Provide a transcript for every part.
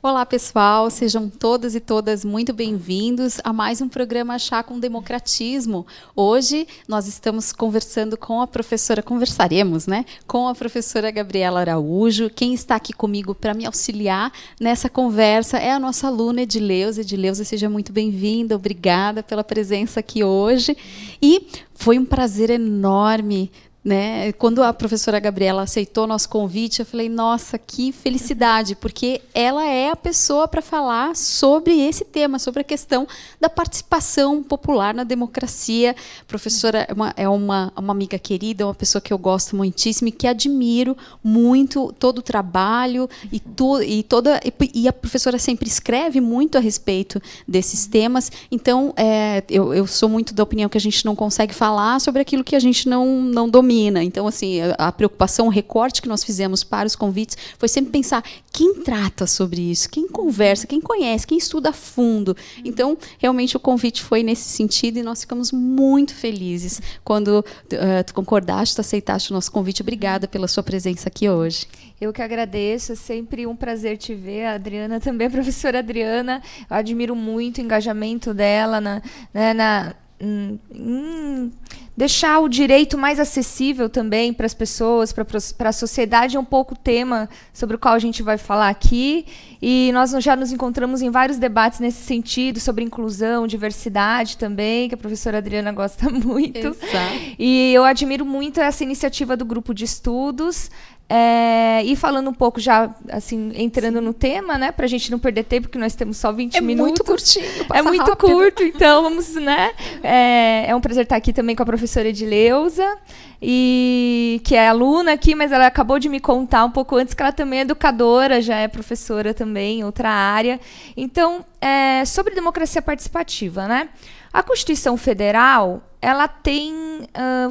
Olá, pessoal, sejam todas e todas muito bem-vindos a mais um programa Chá com Democratismo. Hoje nós estamos conversando com a professora, conversaremos, né, com a professora Gabriela Araújo. Quem está aqui comigo para me auxiliar nessa conversa é a nossa aluna Edileuza. Edileuza, seja muito bem-vinda, obrigada pela presença aqui hoje. E foi um prazer enorme, né? Quando a professora Gabriela aceitou nosso convite, eu falei, nossa, que felicidade, porque ela é a pessoa para falar sobre esse tema, sobre a questão da participação popular na democracia. A professora é uma amiga querida, uma pessoa que eu gosto muitíssimo e que admiro muito todo o trabalho e a professora sempre escreve muito a respeito desses temas. Então, eu sou muito da opinião que a gente não consegue falar sobre aquilo que a gente não domina. Então, assim, a preocupação, o recorte que nós fizemos para os convites foi sempre pensar quem trata sobre isso, quem conversa, quem conhece, quem estuda a fundo. Então, realmente, o convite foi nesse sentido e nós ficamos muito felizes quando tu concordaste, tu aceitaste o nosso convite. Obrigada pela sua presença aqui hoje. Eu que agradeço, é sempre um prazer te ver. A Adriana também, a professora Adriana, eu admiro muito o engajamento dela deixar o direito mais acessível também para as pessoas, para a sociedade, é um pouco o tema sobre o qual a gente vai falar aqui. E nós já nos encontramos em vários debates nesse sentido, sobre inclusão, diversidade também, que a professora Adriana gosta muito. Exato. E eu admiro muito essa iniciativa do grupo de estudos. E falando um pouco já, assim, entrando no tema, né, para a gente não perder tempo, porque nós temos só 20 minutos. É muito curtinho, é muito rápido. Curto, então vamos, né? É um prazer estar aqui também com a professora Edileuza, que é aluna aqui, mas ela acabou de me contar um pouco antes que ela também é educadora, já é professora também em outra área. Então, sobre democracia participativa, né? A Constituição Federal, ela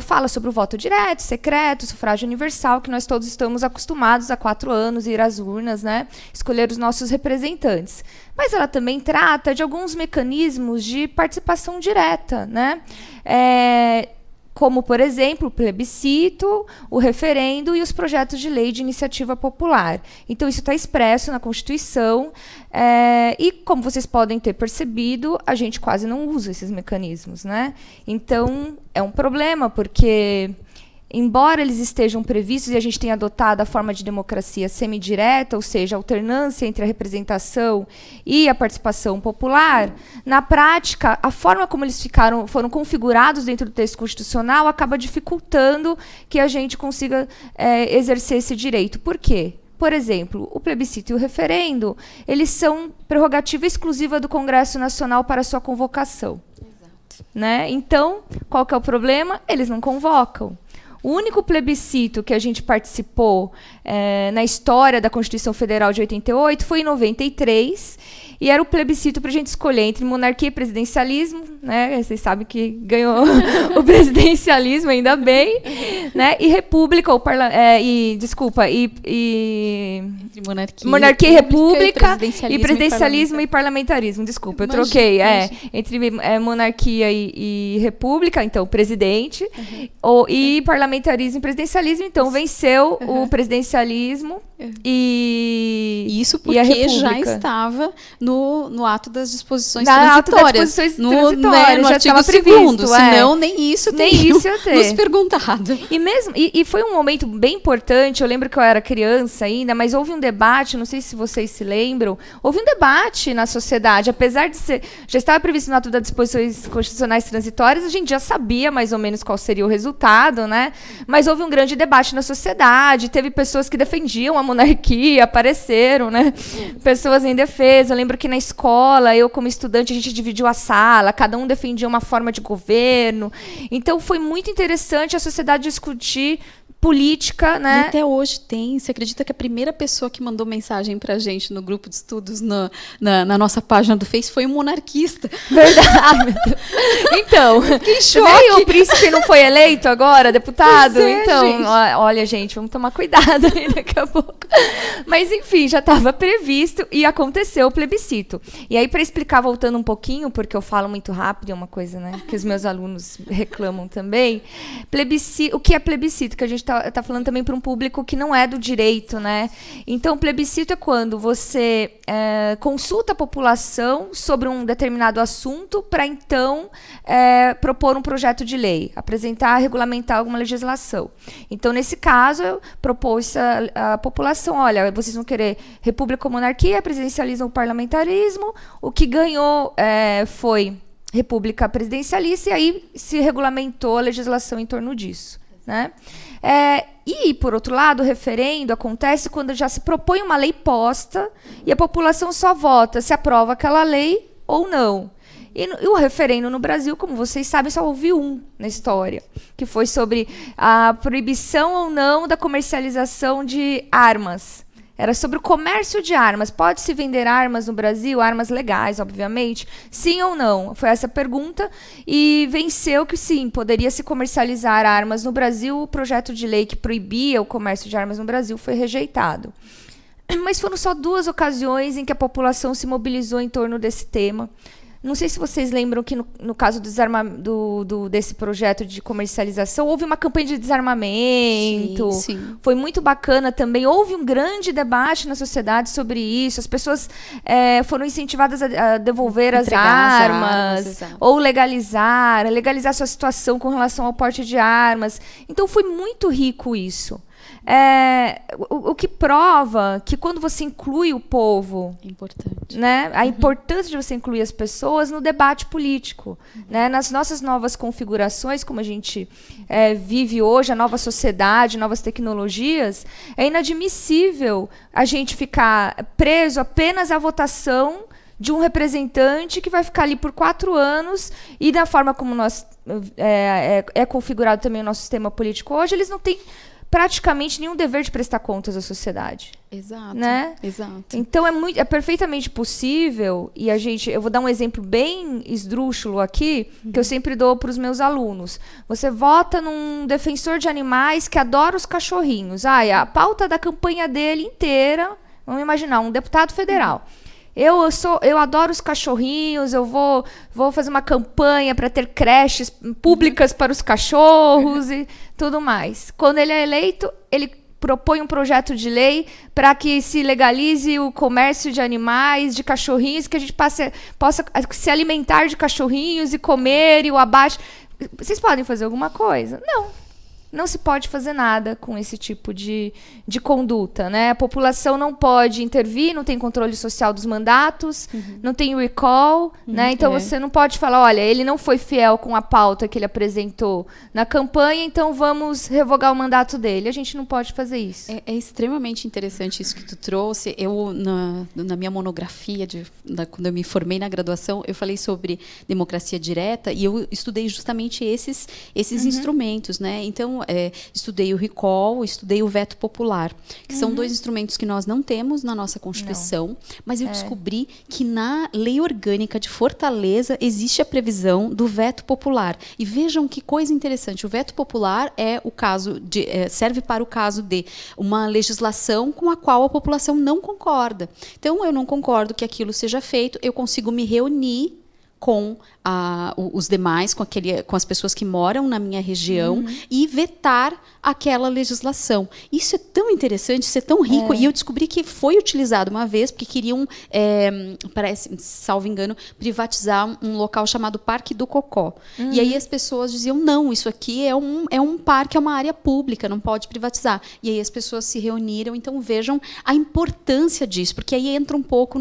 fala sobre o voto direto, secreto, sufrágio universal, que nós todos estamos acostumados há 4 anos ir às urnas, né, escolher os nossos representantes. Mas ela também trata de alguns mecanismos de participação direta, né? Como, por exemplo, o plebiscito, o referendo e os projetos de lei de iniciativa popular. Então, isso está expresso na Constituição e, como vocês podem ter percebido, a gente quase não usa esses mecanismos, né? Então, é um problema, porque, embora eles estejam previstos e a gente tenha adotado a forma de democracia semidireta, ou seja, a alternância entre a representação e a participação popular, na prática, a forma como eles foram configurados dentro do texto constitucional acaba dificultando que a gente consiga exercer esse direito. Por quê? Por exemplo, o plebiscito e o referendo, eles são prerrogativa exclusiva do Congresso Nacional para sua convocação. Exato. Né? Então, qual que é o problema? Eles não convocam. O único plebiscito que a gente participou na história da Constituição Federal de 88 foi em 93, e era o plebiscito para a gente escolher entre monarquia e presidencialismo, né? Vocês sabem que ganhou o presidencialismo, ainda bem, né? E república, monarquia e república, e presidencialismo e parlamentarismo. Desculpa, eu troquei. Entre monarquia e república, então, presidente, e parlamentarismo e presidencialismo, então, venceu o presidencialismo e isso porque a república já estava no ato das disposições transitórias. No artigo 2º, senão nem isso teriam nos perguntado. E foi um momento bem importante, eu lembro que eu era criança ainda, mas houve um debate, não sei se vocês se lembram, houve um debate na sociedade, apesar de já estava previsto no ato das disposições constitucionais transitórias, a gente já sabia mais ou menos qual seria o resultado, né? Mas houve um grande debate na sociedade, teve pessoas que defendiam a monarquia, apareceram, né? Pessoas em defesa. Eu lembro que na escola, eu como estudante, a gente dividiu a sala, cada um defendia uma forma de governo. Então, foi muito interessante a sociedade discutir política, né? E até hoje tem. Você acredita que a primeira pessoa que mandou mensagem pra gente no grupo de estudos na nossa página do Face foi um monarquista? Verdade. Então, que choque. O príncipe não foi eleito agora, deputado? Pois é, então, gente. olha, gente, vamos tomar cuidado aí daqui a pouco. louca. Mas, enfim, já estava previsto e aconteceu o plebiscito. E aí, para explicar, voltando um pouquinho, porque eu falo muito rápido, é uma coisa, né, que os meus alunos reclamam também. Plebiscito, o que é plebiscito? Que a gente tá falando também para um público que não é do direito, né? Então, plebiscito é quando você consulta a população sobre um determinado assunto para, então, propor um projeto de lei, apresentar, regulamentar alguma legislação. Então, nesse caso, eu propus a população, olha, vocês vão querer república ou monarquia, presidencialismo ou parlamentarismo, o que ganhou foi república presidencialista, e aí se regulamentou a legislação em torno disso, né? E, por outro lado, o referendo acontece quando já se propõe uma lei posta e a população só vota se aprova aquela lei ou não. E o referendo no Brasil, como vocês sabem, só houve um na história, que foi sobre a proibição ou não da comercialização de armas. Era sobre o comércio de armas. Pode-se vender armas no Brasil? Armas legais, obviamente. Sim ou não? Foi essa a pergunta. E venceu que sim, poderia se comercializar armas no Brasil. O projeto de lei que proibia o comércio de armas no Brasil foi rejeitado. Mas foram só 2 ocasiões em que a população se mobilizou em torno desse tema. Não sei se vocês lembram que no caso desse projeto de comercialização, houve uma campanha de desarmamento. Sim, sim. Foi muito bacana também. Houve um grande debate na sociedade sobre isso. As pessoas foram incentivadas a devolver as armas ou legalizar sua situação com relação ao porte de armas. Então, foi muito rico isso. O que prova que quando você inclui o povo, importante, né, a importância de você incluir as pessoas no debate político, né, nas nossas novas configurações, como a gente vive hoje, a nova sociedade, novas tecnologias, é inadmissível a gente ficar preso apenas à votação de um representante que vai ficar ali por 4 anos e da forma como é configurado também o nosso sistema político hoje, eles não têm praticamente nenhum dever de prestar contas à sociedade. Exato, né? Exato. Então é perfeitamente possível, e eu vou dar um exemplo bem esdrúxulo aqui, que eu sempre dou para os meus alunos. Você vota num defensor de animais que adora os cachorrinhos. A pauta da campanha dele inteira, vamos imaginar, um deputado federal. Eu adoro os cachorrinhos, eu vou fazer uma campanha para ter creches públicas para os cachorros e tudo mais. Quando ele é eleito, ele propõe um projeto de lei para que se legalize o comércio de animais, de cachorrinhos, que a gente possa se alimentar de cachorrinhos e comer e o abate. Vocês podem fazer alguma coisa? Não se pode fazer nada com esse tipo de conduta, né? A população não pode intervir, não tem controle social dos mandatos, não tem recall, né? Então você não pode falar, olha, ele não foi fiel com a pauta que ele apresentou na campanha, então vamos revogar o mandato dele. A gente não pode fazer isso. É extremamente interessante isso que tu trouxe. Eu, na minha monografia, quando eu me formei na graduação, eu falei sobre democracia direta e eu estudei justamente esses instrumentos, né? Então, estudei o recall, estudei o veto popular, que são 2 instrumentos que nós não temos na nossa Constituição, mas eu descobri que na Lei Orgânica de Fortaleza existe a previsão do veto popular. E vejam que coisa interessante, o veto popular serve para o caso de uma legislação com a qual a população não concorda. Então, eu não concordo que aquilo seja feito, eu consigo me reunir com os demais, com as pessoas que moram na minha região e vetar aquela legislação. Isso é tão interessante, isso é tão rico, e eu descobri que foi utilizado uma vez, porque queriam, parece, salvo engano, privatizar um local chamado Parque do Cocó. E aí as pessoas diziam, não, isso aqui é um parque, é uma área pública, não pode privatizar. E aí as pessoas se reuniram, então vejam a importância disso, porque aí entra um pouco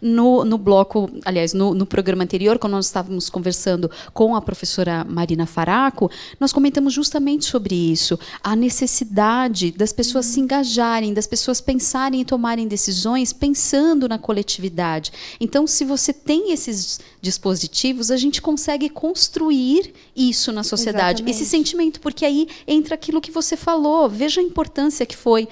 no bloco, aliás, no programa anterior, quando nós estávamos conversando com a professora Marina Faraco, nós comentamos justamente sobre isso, a necessidade das pessoas se engajarem, das pessoas pensarem e tomarem decisões pensando na coletividade. Então, se você tem esses dispositivos, a gente consegue construir isso na sociedade, esse sentimento, porque aí entra aquilo que você falou, veja a importância que foi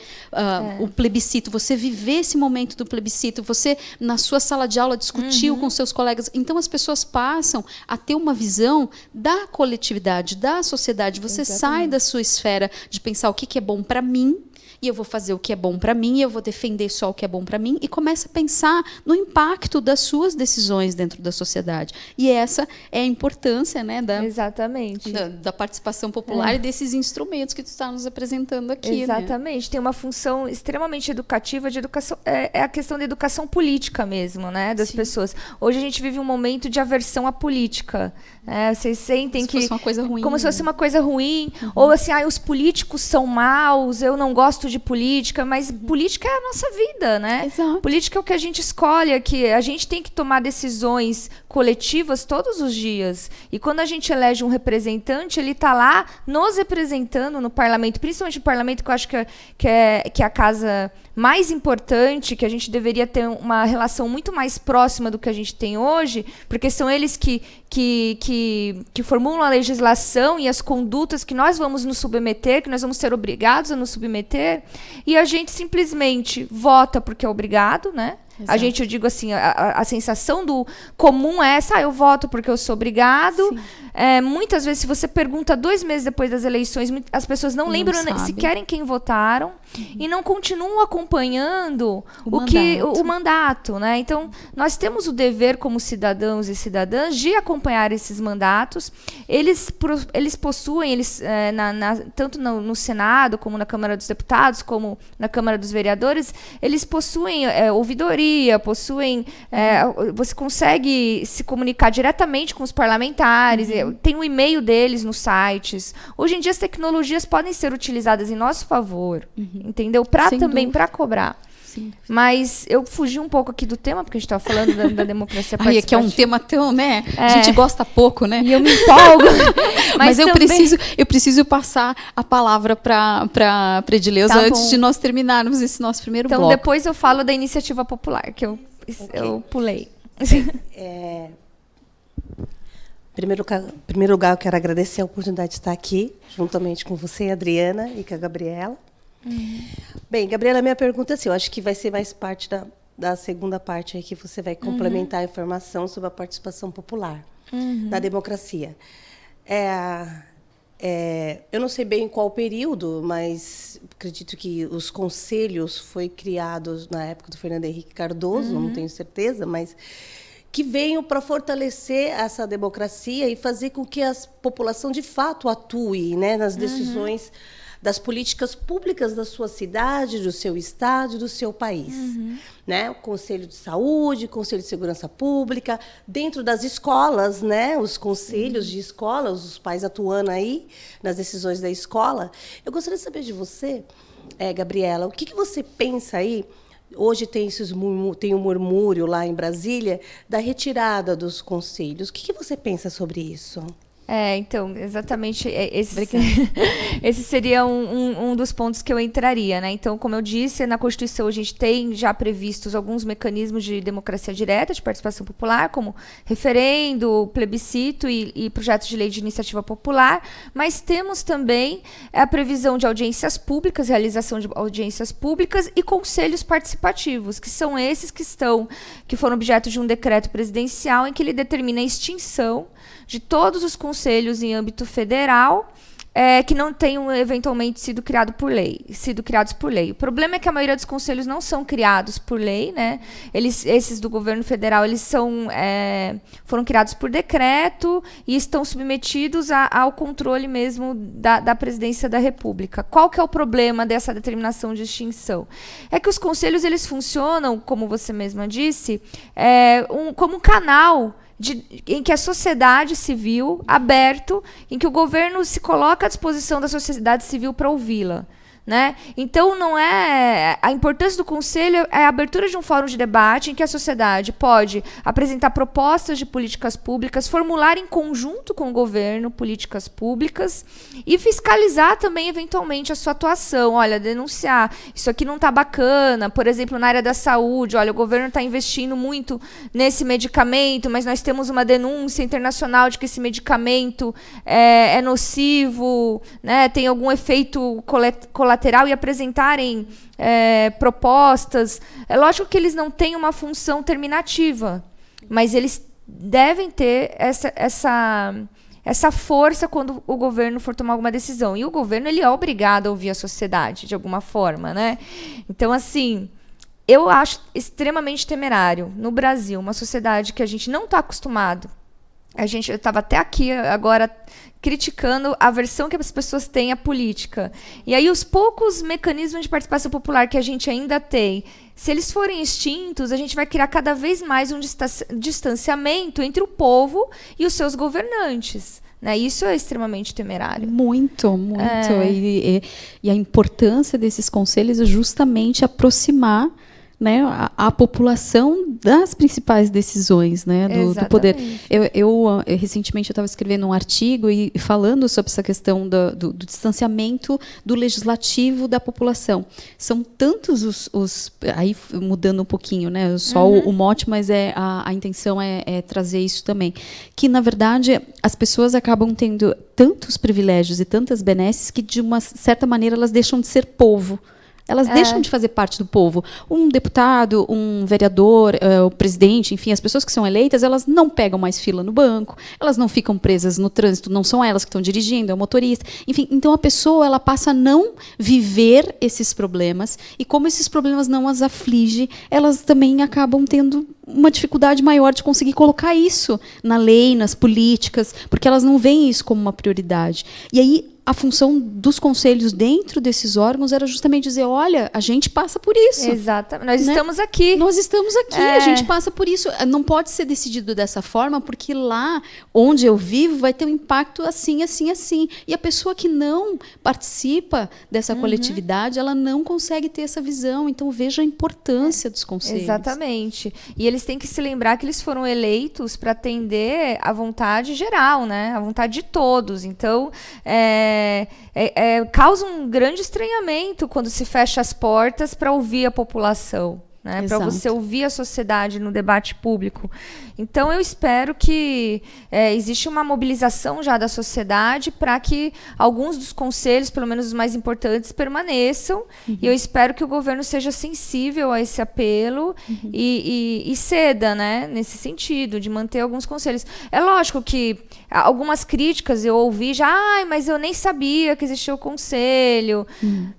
o plebiscito, você viver esse momento do plebiscito, você, na sua sala de aula, discutiu com seus colegas, então as pessoas passam a ter uma visão da coletividade, da sociedade. Você sai da sua esfera de pensar o que é bom para mim e eu vou fazer o que é bom para mim, eu vou defender só o que é bom para mim, e começa a pensar no impacto das suas decisões dentro da sociedade. E essa é a importância, né, Exatamente. Da participação popular e desses instrumentos que tu está nos apresentando aqui. Exatamente. Né? Tem uma função extremamente educativa de educação, é a questão da educação política mesmo, né, das pessoas. Hoje a gente vive um momento de aversão à política. Vocês sentem como se fosse uma coisa ruim. Como se fosse uma coisa ruim. Ou assim, os políticos são maus, eu não gosto de política, mas política é a nossa vida, né? Exato. Política é o que a gente escolhe, que a gente tem que tomar decisões coletivas todos os dias. E quando a gente elege um representante, ele está lá nos representando no parlamento, principalmente o parlamento, que eu acho que é a casa mais importante, que a gente deveria ter uma relação muito mais próxima do que a gente tem hoje, porque são eles que formulam a legislação e as condutas que nós vamos nos submeter, que nós vamos ser obrigados a nos submeter, e a gente simplesmente vota porque é obrigado, né? Exato. A gente, eu digo assim, a sensação do comum é essa, eu voto porque eu sou obrigado. Muitas vezes, se você pergunta 2 meses depois das eleições, as pessoas não lembram sequer em quem votaram e não continuam acompanhando o mandato, né? Então, nós temos o dever como cidadãos e cidadãs de acompanhar esses mandatos. Eles possuem, tanto no Senado, como na Câmara dos Deputados, como na Câmara dos Vereadores, eles possuem ouvidoria, você consegue se comunicar diretamente com os parlamentares, tem o e-mail deles nos sites. Hoje em dia as tecnologias podem ser utilizadas em nosso favor, entendeu? Para cobrar. Sim. Mas eu fugi um pouco aqui do tema, porque a gente estava falando da democracia participativa. É que é um tema tão, né? A gente gosta pouco, né? E eu me empolgo. Mas eu preciso passar a palavra para Edileuza antes de nós terminarmos esse nosso primeiro bloco. Então, depois eu falo da iniciativa popular, que eu pulei. Em primeiro lugar, eu quero agradecer a oportunidade de estar aqui, juntamente com você, Adriana, e com a Gabriela. Bem, Gabriela, minha pergunta é assim, eu acho que vai ser mais parte da segunda parte aí, que você vai complementar a informação sobre a participação popular da democracia. Eu não sei bem em qual período, mas acredito que os conselhos foi criados na época do Fernando Henrique Cardoso, não tenho certeza, mas que veio para fortalecer essa democracia e fazer com que a população de fato atue, né, nas decisões das políticas públicas da sua cidade, do seu estado, do seu país. Né? O Conselho de Saúde, o Conselho de Segurança Pública, dentro das escolas, né? Os conselhos de escola, os pais atuando aí nas decisões da escola. Eu gostaria de saber de você, Gabriela, o que você pensa aí? Hoje tem um murmúrio lá em Brasília da retirada dos conselhos. O que você pensa sobre isso? Então, exatamente, esse seria um dos pontos que eu entraria, né? Então, como eu disse, na Constituição a gente tem já previstos alguns mecanismos de democracia direta, de participação popular, como referendo, plebiscito e projetos de lei de iniciativa popular, mas temos também a previsão de audiências públicas, realização de audiências públicas e conselhos participativos, que são esses que foram objeto de um decreto presidencial em que ele determina a extinção de todos os conselhos em âmbito federal que não tenham eventualmente sido criados por lei. O problema é que a maioria dos conselhos não são criados por lei, né? Esses do governo federal, eles foram criados por decreto e estão submetidos ao controle mesmo da presidência da República. Qual que é o problema dessa determinação de extinção? É que os conselhos, eles funcionam, como você mesma disse, como um canal em que a sociedade civil, aberto, em que o governo se coloca à disposição da sociedade civil para ouvi-la. Né? Então, não é a importância do conselho é a abertura de um fórum de debate em que a sociedade pode apresentar propostas de políticas públicas, formular em conjunto com o governo políticas públicas e fiscalizar também, eventualmente, a sua atuação. Olha, denunciar, isso aqui não está bacana, por exemplo, na área da saúde, olha, o governo está investindo muito nesse medicamento, mas nós temos uma denúncia internacional de que esse medicamento é nocivo, né? Tem algum efeito colateral, e apresentarem propostas. É lógico que eles não têm uma função terminativa, mas eles devem ter essa força quando o governo for tomar alguma decisão. E o governo, ele é obrigado a ouvir a sociedade, de alguma forma, né? Então, assim, eu acho extremamente temerário, no Brasil, uma sociedade que a gente não está acostumado. Eu estava até aqui agora criticando a versão que as pessoas têm à política. E aí os poucos mecanismos de participação popular que a gente ainda tem, se eles forem extintos, a gente vai criar cada vez mais um distanciamento entre o povo e os seus governantes. Né? Isso é extremamente temerário. Muito. E a importância desses conselhos é justamente aproximar, né, a população das principais decisões, né, do poder. Recentemente eu estava escrevendo um artigo e falando sobre essa questão do distanciamento do legislativo da população. São tantos aí mudando um pouquinho, né, só o mote, mas a intenção é trazer isso também, que na verdade as pessoas acabam tendo tantos privilégios e tantas benesses que de uma certa maneira elas deixam de ser povo. Elas deixam de fazer parte do povo. Um deputado, um vereador, o presidente, enfim, as pessoas que são eleitas, elas não pegam mais fila no banco, elas não ficam presas no trânsito, não são elas que estão dirigindo, é o motorista. Enfim, então a pessoa ela passa a não viver esses problemas e como esses problemas não as afligem, elas também acabam tendo uma dificuldade maior de conseguir colocar isso na lei, nas políticas, porque elas não veem isso como uma prioridade. E aí a função dos conselhos dentro desses órgãos era justamente dizer, olha, a gente passa por isso. Exatamente. Nós estamos aqui. Nós estamos aqui, a gente passa por isso. Não pode ser decidido dessa forma, porque lá onde eu vivo vai ter um impacto assim, assim, assim. E a pessoa que não participa dessa coletividade, ela não consegue ter essa visão. Então, veja a importância dos conselhos. Exatamente. E eles têm que se lembrar que eles foram eleitos para atender à vontade geral, né? A vontade de todos. Então, causa um grande estranhamento quando se fecha as portas para ouvir a população, né? Para você ouvir a sociedade no debate público. Então, eu espero que existe uma mobilização já da sociedade para que alguns dos conselhos, pelo menos os mais importantes, permaneçam. E eu espero que o governo seja sensível a esse apelo e ceda, né, nesse sentido, de manter alguns conselhos. É lógico que algumas críticas eu ouvi já, mas eu nem sabia que existia o conselho.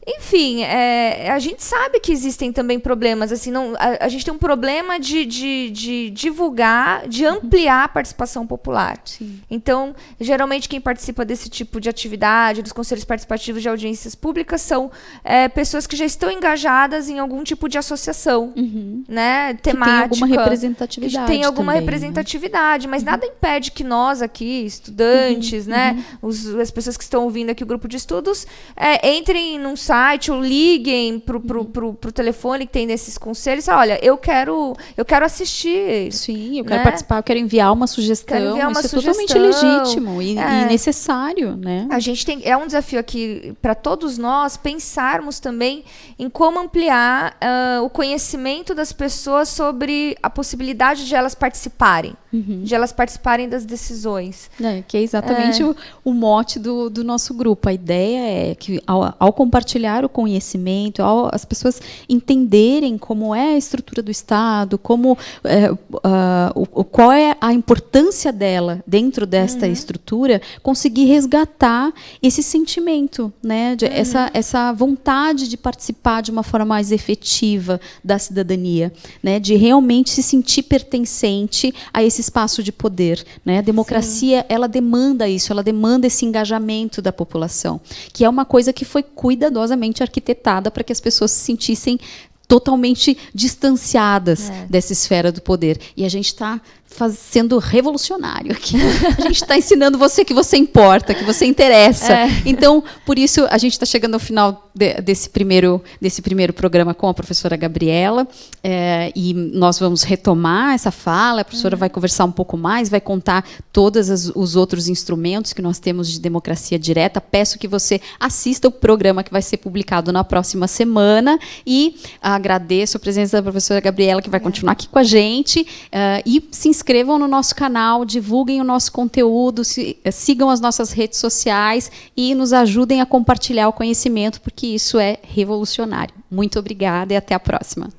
Enfim, a gente sabe que existem também problemas. Assim, a gente tem um problema de divulgar, de ampliar a participação popular. Sim. Então, geralmente quem participa desse tipo de atividade, dos conselhos participativos de audiências públicas, são pessoas que já estão engajadas em algum tipo de associação, né, temática. Que tem alguma representatividade. Que tem alguma também, representatividade, mas nada impede que nós aqui, estudantes, né, as pessoas que estão ouvindo aqui o grupo de estudos, entrem num site ou liguem pro telefone que tem nesses conselhos. Olha, eu quero assistir. Sim, eu quero participar, eu quero enviar uma sugestão. Isso é totalmente legítimo e necessário, né? A gente tem um desafio aqui para todos nós pensarmos também em como ampliar o conhecimento das pessoas sobre a possibilidade de elas participarem, das decisões. Que é exatamente o mote do nosso grupo. A ideia é que ao compartilhar o conhecimento, ao as pessoas entenderem como é a estrutura do Estado, como qual é a importância dela dentro desta estrutura, conseguir resgatar esse sentimento, né, essa vontade de participar de uma forma mais efetiva da cidadania, né, de realmente se sentir pertencente a esse espaço de poder, né? A democracia, ela demanda isso, ela demanda esse engajamento da população, que é uma coisa que foi cuidadosamente arquitetada para que as pessoas se sentissem totalmente distanciadas dessa esfera do poder. E a gente está sendo revolucionário aqui. A gente está ensinando você que você importa, que você interessa. Então, por isso, a gente está chegando ao final desse primeiro programa com a professora Gabriela, e nós vamos retomar essa fala, a professora vai conversar um pouco mais, vai contar todos os outros instrumentos que nós temos de democracia direta. Peço que você assista o programa que vai ser publicado na próxima semana, e agradeço a presença da professora Gabriela, que vai continuar aqui com a gente, e se inscrevam no nosso canal, divulguem o nosso conteúdo, sigam as nossas redes sociais e nos ajudem a compartilhar o conhecimento, porque isso é revolucionário. Muito obrigada e até a próxima.